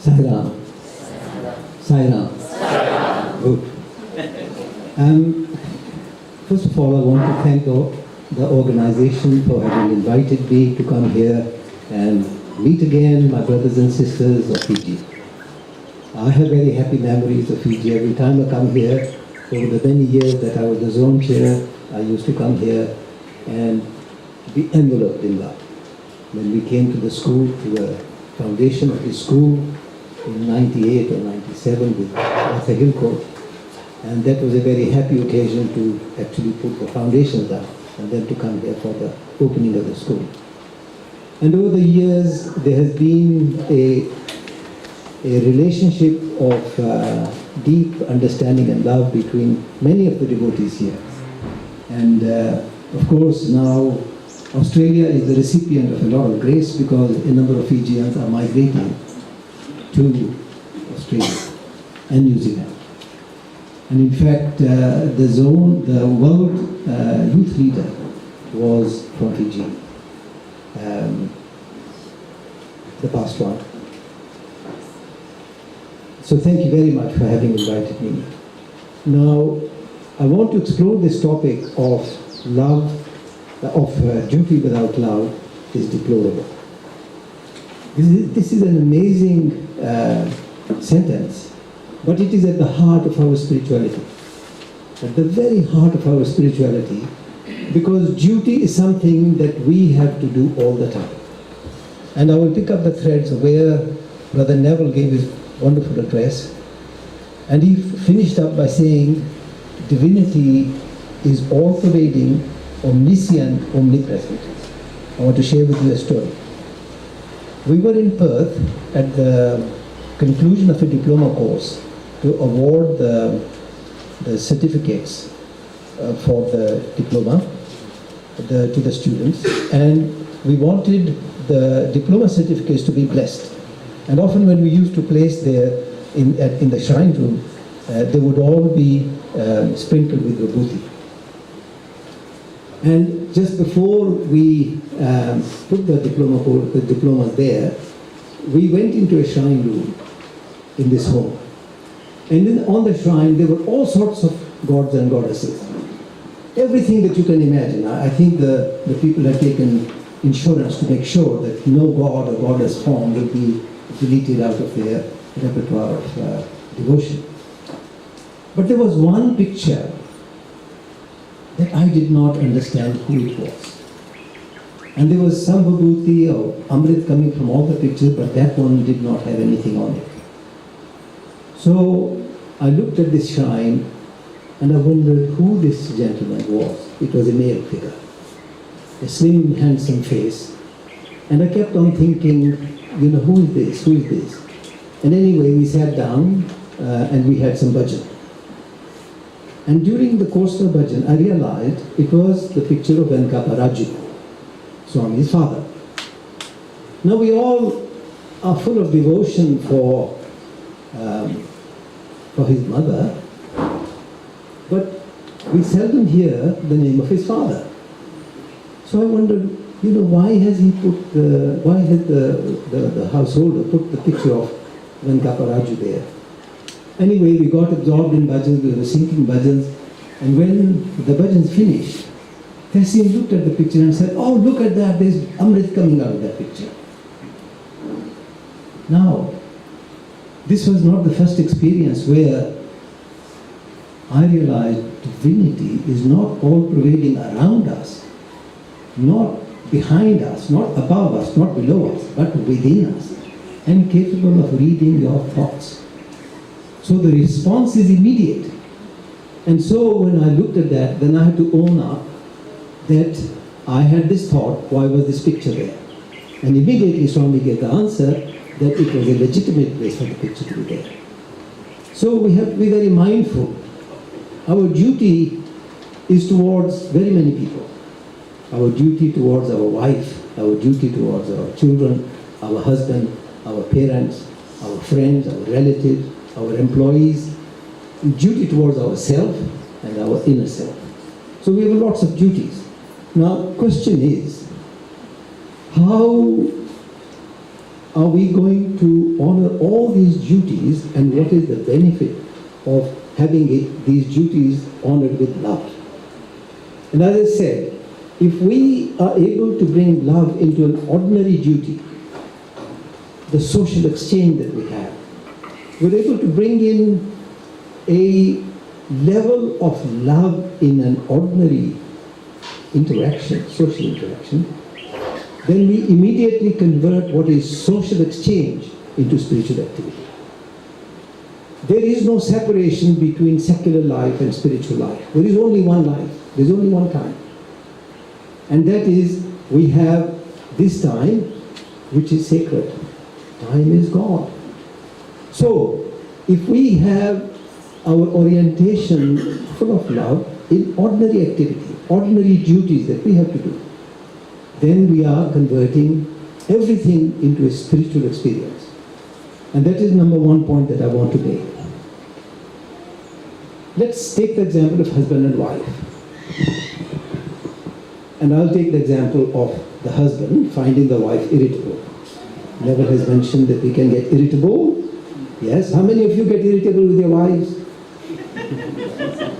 Sairam. Sairam. Good. First of all, I want to thank the organization for having invited me to come here and meet again my brothers and sisters of Fiji. I have very happy memories of Fiji. Every time I come here, over the many years that I was the zone chair, I used to come here and be enveloped in love. When we came to the school, to the foundation of the school in 98 or 97 with Arthur Hillcourt, and that was a very happy occasion to actually put the foundations down and then to come here for the opening of the school. And over the years, there has been a relationship of deep understanding and love between many of the devotees here. And of course now Australia is the recipient of a lot of grace because a number of Fijians are migrating to Australia and New Zealand. And in fact, the world youth leader was from Fiji, the past one. So thank you very much for having invited me. Now, I want to explore this topic of love, duty without love is deplorable. This is an amazing sentence, but it is at the heart of our spirituality. At the very heart of our spirituality, because duty is something that we have to do all the time. And I will pick up the threads where Brother Neville gave his wonderful address, and he finished up by saying, divinity is all-pervading, omniscient, omnipresent. I want to share with you a story. We were in Perth at the conclusion of a diploma course to award the certificates for the diploma to the students, and we wanted the diploma certificates to be blessed. And often when we used to place there in the shrine room, they would all be sprinkled with vibhuti. And just before we put the diplomas there, we went into a shrine room in this home. And then on the shrine, there were all sorts of gods and goddesses. Everything that you can imagine. I think the people had taken insurance to make sure that no god or goddess form will be deleted out of their repertoire of devotion. But there was one picture that I did not understand who it was. And there was some vibhuti or amrit coming from all the pictures, but that one did not have anything on it. So I looked at this shrine and I wondered who this gentleman was. It was a male figure, a slim, handsome face. And I kept on thinking, who is this? Who is this? And anyway, we sat down and we had some bhajan. And during the course of the bhajan, I realized it was the picture of Venkaparaju, Swami's father. Now we all are full of devotion for his mother, but we seldom hear the name of his father. So I wondered, why has the householder put the picture of Venkaparaju there? Anyway, we got absorbed in bhajans, we were singing bhajans, and when the bhajans finished, Tessim looked at the picture and said, oh, look at that, there's Amrit coming out of that picture. Now, this was not the first experience where I realized divinity is not all-pervading around us, not behind us, not above us, not below us, but within us, and capable of reading your thoughts. So the response is immediate. And so when I looked at that, then I had to own up that I had this thought, why was this picture there? And immediately Swami gave the answer that it was a legitimate place for the picture to be there. So we have to be very mindful. Our duty is towards very many people. Our duty towards our wife, our duty towards our children, our husband, our parents, our friends, our relatives, our employees, duty towards ourselves and our inner self. So we have lots of duties. Now, question is, how are we going to honor all these duties, and what is the benefit of having these duties honored with love? And as I said, if we are able to bring love into an ordinary duty, the social exchange that we have, we're able to bring in a level of love in an ordinary interaction, social interaction, then we immediately convert what is social exchange into spiritual activity. There is no separation between secular life and spiritual life. There is only one life. There is only one time. And that is, we have this time, which is sacred. Time is God. So, if we have our orientation full of love in ordinary activity, ordinary duties that we have to do, then we are converting everything into a spiritual experience. And that is number one point that I want to make. Let's take the example of husband and wife. And I'll take the example of the husband finding the wife irritable. Neville has mentioned that we can get irritable. Yes, how many of you get irritable with your wives?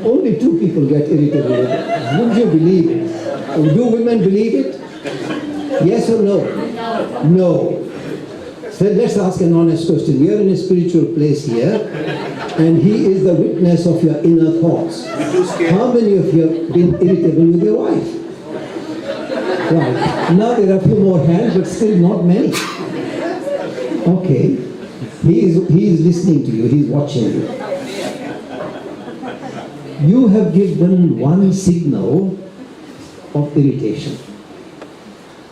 Only 2 people get irritable with it. Would you believe it? Do women believe it? Yes or no? No. So let's ask an honest question. We are in a spiritual place here, and he is the witness of your inner thoughts. How many of you have been irritable with your wife? Right. Now there are a few more hands, but still not many. Okay. He is listening to you. He is watching you. You have given one signal of irritation.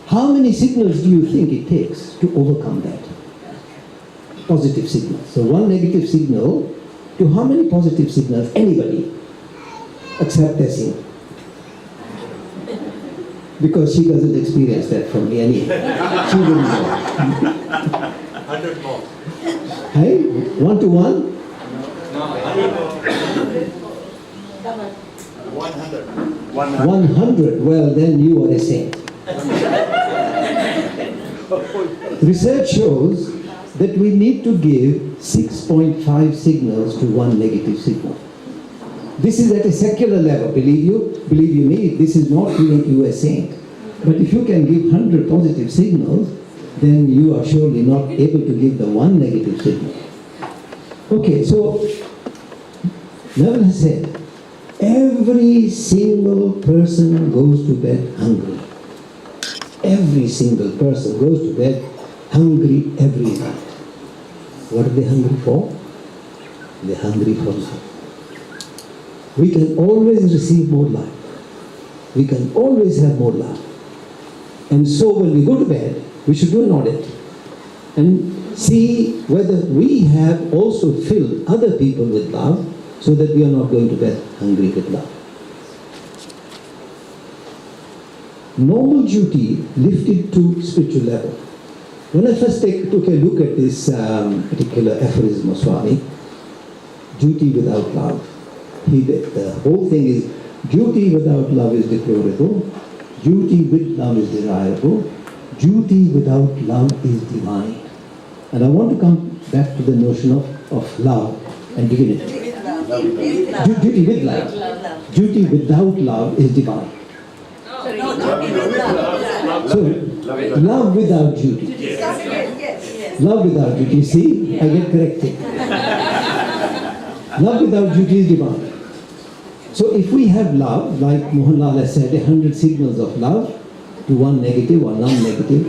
How many signals do you think it takes to overcome that? Positive signals. So one negative signal to how many positive signals? Anybody? Except Tessie. Because she doesn't experience that from me anyway. She will know. 100 more. Hey? 1 to 1? 100. 100. Well, then you are a saint. Research shows that we need to give 6.5 signals to one negative signal. This is at a secular level, believe you me, this is not to make you a saint. But if you can give 100 positive signals, then you are surely not able to give the one negative signal. Okay, so Neville has said, every single person goes to bed hungry. Every single person goes to bed hungry every night. What are they hungry for? They're hungry for love. We can always receive more love. We can always have more love. And so when we go to bed, we should do an audit and see whether we have also filled other people with love, so that we are not going to bed hungry with love. Normal duty lifted to spiritual level. When I first took a look at this particular aphorism of Swami, duty without love, the whole thing is, duty without love is deplorable, duty with love is desirable, duty without love is divine. And I want to come back to the notion of love and divinity. Duty with love. Duty without love is divine. So, love without duty. Love without duty. See, I get corrected. Love without duty is divine. So if we have love, like Mohanlal has said, 100 signals of love to one negative or non-negative,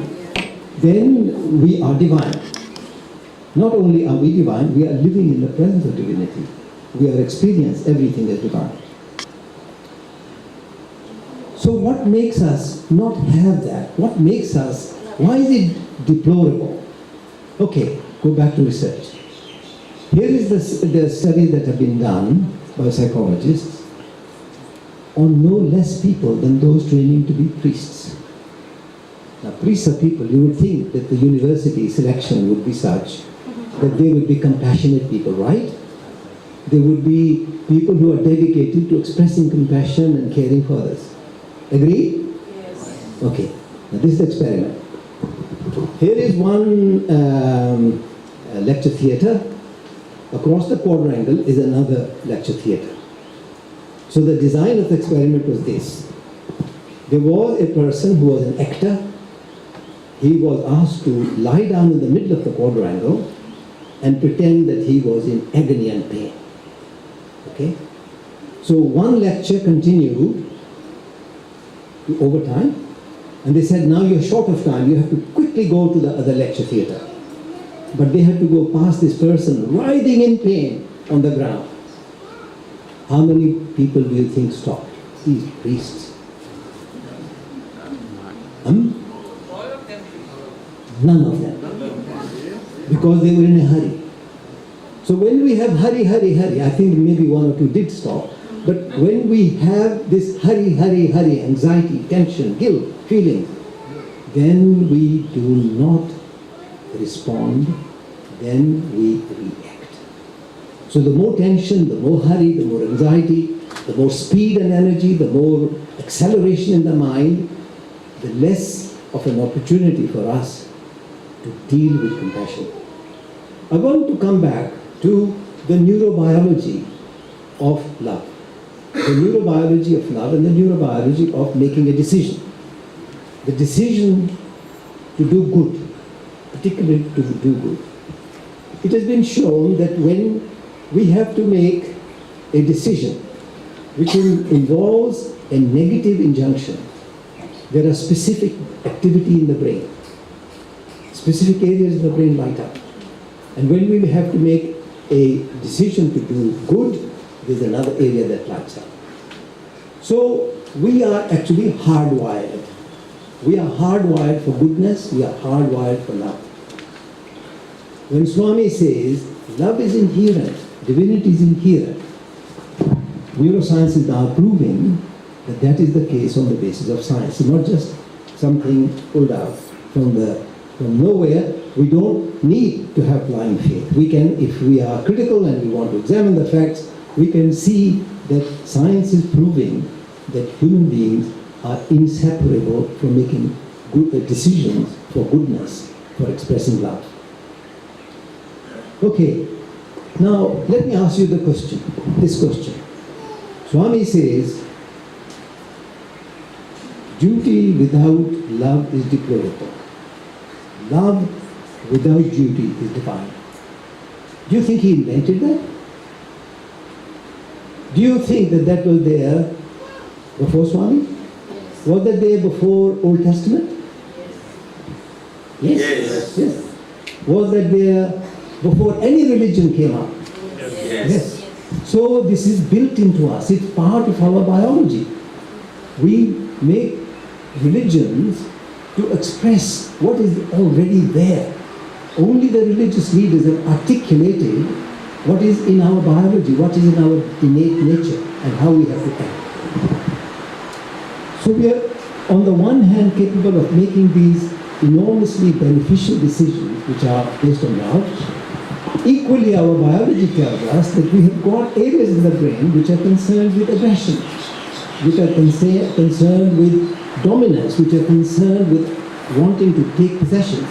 then we are divine. Not only are we divine, we are living in the presence of divinity. We are experiencing everything as divine. So what makes us not have that? What makes us, why is it deplorable? Okay, go back to research. Here is the studies that have been done by psychologists on no less people than those training to be priests. Now, priests are people, you would think that the university selection would be such that they would be compassionate people, right? They would be people who are dedicated to expressing compassion and caring for others. Agree? Yes. Okay. Now this is the experiment. Here is one lecture theatre. Across the quadrangle is another lecture theatre. So the design of the experiment was this. There was a person who was an actor. He was asked to lie down in the middle of the quadrangle and pretend that he was in agony and pain. Okay? So one lecture continued over time, and they said, now you're short of time, you have to quickly go to the other lecture theatre. But they had to go past this person writhing in pain on the ground. How many people do you think stopped? These priests. None of them. Because they were in a hurry. So when we have hurry, hurry, hurry, I think maybe one or two did stop, but when we have this hurry, hurry, hurry, anxiety, tension, guilt, feeling, then we do not respond, then we react. So the more tension, the more hurry, the more anxiety, the more speed and energy, the more acceleration in the mind, the less of an opportunity for us to deal with compassion. I want to come back to the neurobiology of love. The neurobiology of love and the neurobiology of making a decision. The decision to do good, particularly to do good. It has been shown that when we have to make a decision which involves a negative injunction, there are specific activity in the brain. Specific areas in the brain light up. And when we have to make a decision to do good, there's another area that lights up. So we are actually hardwired. We are hardwired for goodness, we are hardwired for love. When Swami says, love is inherent, divinity is inherent, neuroscience is now proving that that is the case on the basis of science. It's not just something pulled out from nowhere. We don't need to have blind faith. We can, if we are critical and we want to examine the facts, we can see that science is proving that human beings are inseparable from making good decisions for goodness, for expressing love. Okay, now let me ask you the question, this question. Swami says, duty without love is deplorable. Love without duty is divine. Do you think he invented that? Do you think that that was there before Swami? Yes. Was that there before Old Testament? Yes. Yes. Yes. Was that there before any religion came up? Yes. Yes. So this is built into us. It's part of our biology. We make religions to express what is already there. Only the religious leaders have articulated what is in our biology, what is in our innate nature, and how we have to act. So we are, on the one hand, capable of making these enormously beneficial decisions, which are based on love. Equally, our biology tells us that we have got areas in the brain which are concerned with aggression, which are concerned with dominance, which are concerned with wanting to take possessions.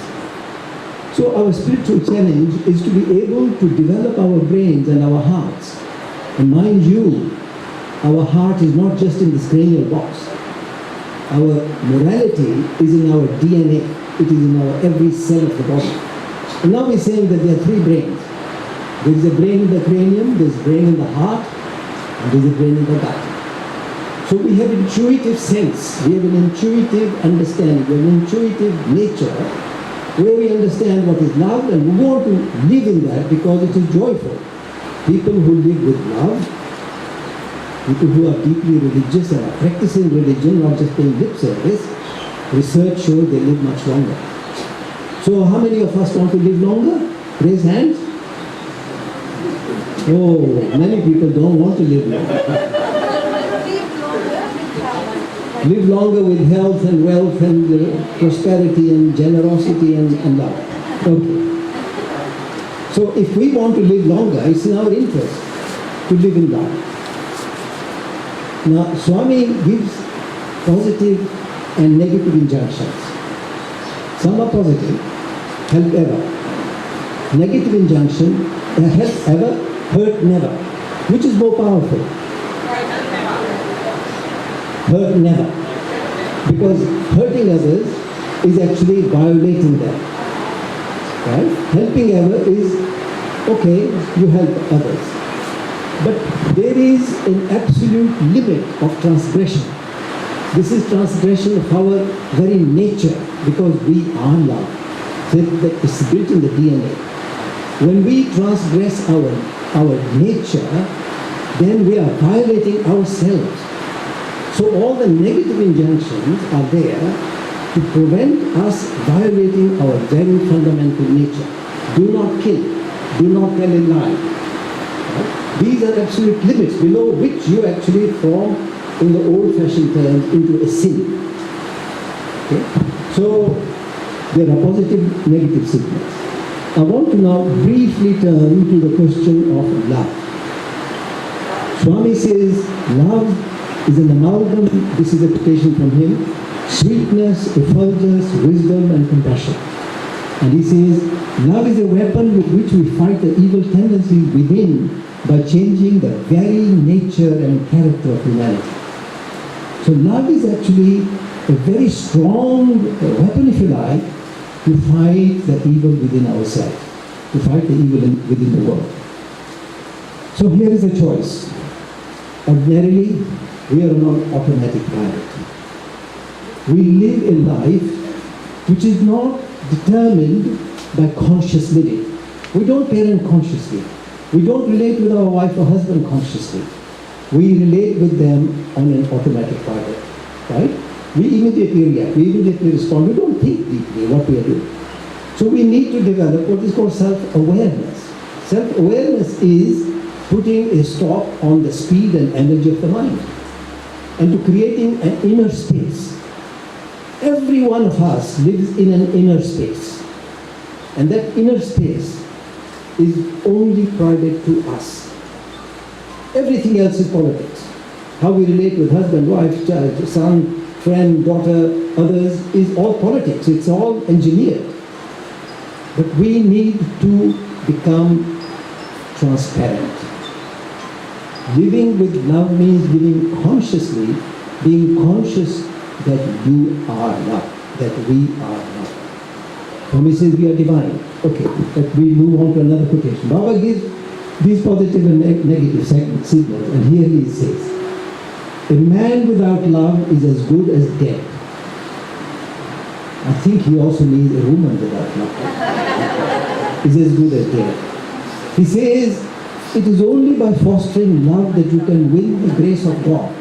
So our spiritual challenge is to be able to develop our brains and our hearts. And mind you, our heart is not just in this cranial box. Our morality is in our DNA. It is in our every cell of the body. And now we're saying that there are three brains. There is a brain in the cranium, there is a brain in the heart, and there is a brain in the gut. So we have intuitive sense, we have an intuitive understanding, we have an intuitive nature where we understand what is love and we want to live in that because it is joyful. People who live with love, people who are deeply religious and are practicing religion, not just paying lip service, research shows they live much longer. So how many of us want to live longer? Raise hands. Oh, many people don't want to live longer. Live longer with health and wealth and prosperity and generosity and love. Okay. So if we want to live longer, it's in our interest to live in love. Now, Swami gives positive and negative injunctions. Some are positive, help ever. Negative injunction, help ever, hurt never. Which is more powerful? Hurt never. Because hurting others is actually violating them. Right? Helping ever is, okay, you help others. But there is an absolute limit of transgression. This is transgression of our very nature, because we are love. That is built in the DNA. When we transgress our nature, then we are violating ourselves. So all the negative injunctions are there to prevent us violating our very fundamental nature. Do not kill. Do not tell a lie. Right? These are absolute limits below which you actually form, in the old-fashioned terms, into a sin. Okay? So there are positive, negative signals. I want to now briefly turn to the question of love. Swami says love is an amalgam, this is a quotation from him, sweetness, effulgence, wisdom and compassion. And he says, love is a weapon with which we fight the evil tendencies within by changing the very nature and character of humanity. So love is actually a very strong weapon, if you like, to fight the evil within ourselves, to fight the evil within the world. So here is a choice. Ordinarily, we are on automatic pilot. We live a life which is not determined by conscious living. We don't parent consciously. We don't relate with our wife or husband consciously. We relate with them on an automatic pilot, right? We immediately react, we immediately respond. We don't think deeply what we are doing. So we need to develop what is called self-awareness. Self-awareness is putting a stop on the speed and energy of the mind and to creating an inner space. Every one of us lives in an inner space. And that inner space is only private to us. Everything else is politics. How we relate with husband, wife, child, son, friend, daughter, others is all politics. It's all engineered. But we need to become transparent. Living with love means living consciously, being conscious that you are love, that we are love. Swami says we are divine. Okay, but we move on to another quotation. Baba gives these positive and negative signals, and here he says, a man without love is as good as dead. I think he also means a woman without love is as good as dead. He says, it is only by fostering love that you can win the grace of God.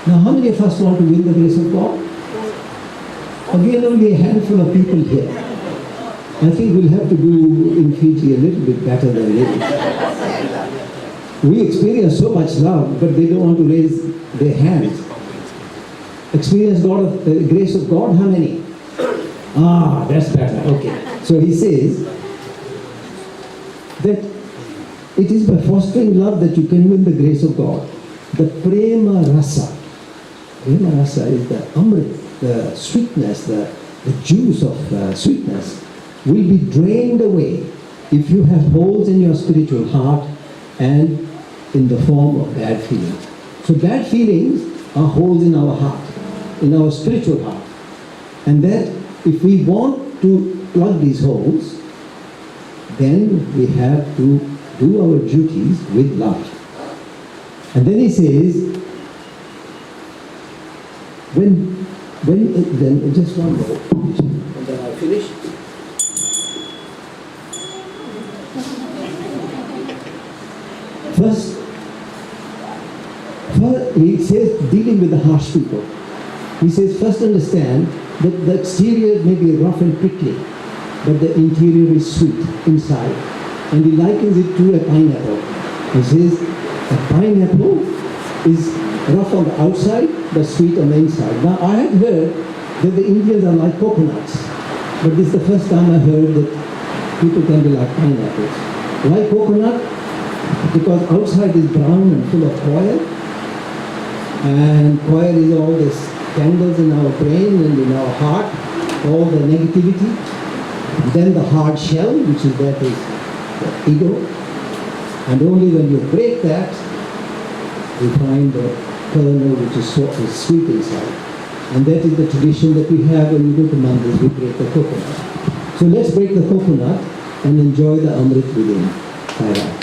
Now, how many of us want to win the grace of God? Again, only a handful of people here. I think we'll have to do in Fiji a little bit better than this. We experience so much love, but they don't want to raise their hands. Experience God, grace of God, how many? Ah, that's better, okay. So he says that it is by fostering love that you can win the grace of God. The prema rasa is the amrit, the sweetness, the juice of sweetness will be drained away if you have holes in your spiritual heart and in the form of bad feelings. So bad feelings are holes in our heart, in our spiritual heart. And that if we want to plug these holes, then we have to do our duties with love. And then he says, then just one more, and then I'll finish. First, he says, dealing with the harsh people, he says, first understand that the exterior may be rough and prickly, but the interior is sweet inside. And he likens it to a pineapple. He says, a pineapple is rough on the outside, but sweet on the inside. Now, I had heard that the Indians are like coconuts, but this is the first time I heard that people can be like pineapples. Like coconut, because outside is brown and full of coil, and coil is all these candles in our brain and in our heart, all the negativity. Then the hard shell, which is that is the ego. And only when you break that, we find the kernel which is sweet inside. And that is the tradition that we have when we go to mandirs, we break the coconut. So let's break the coconut and enjoy the amrit within. Bye-bye.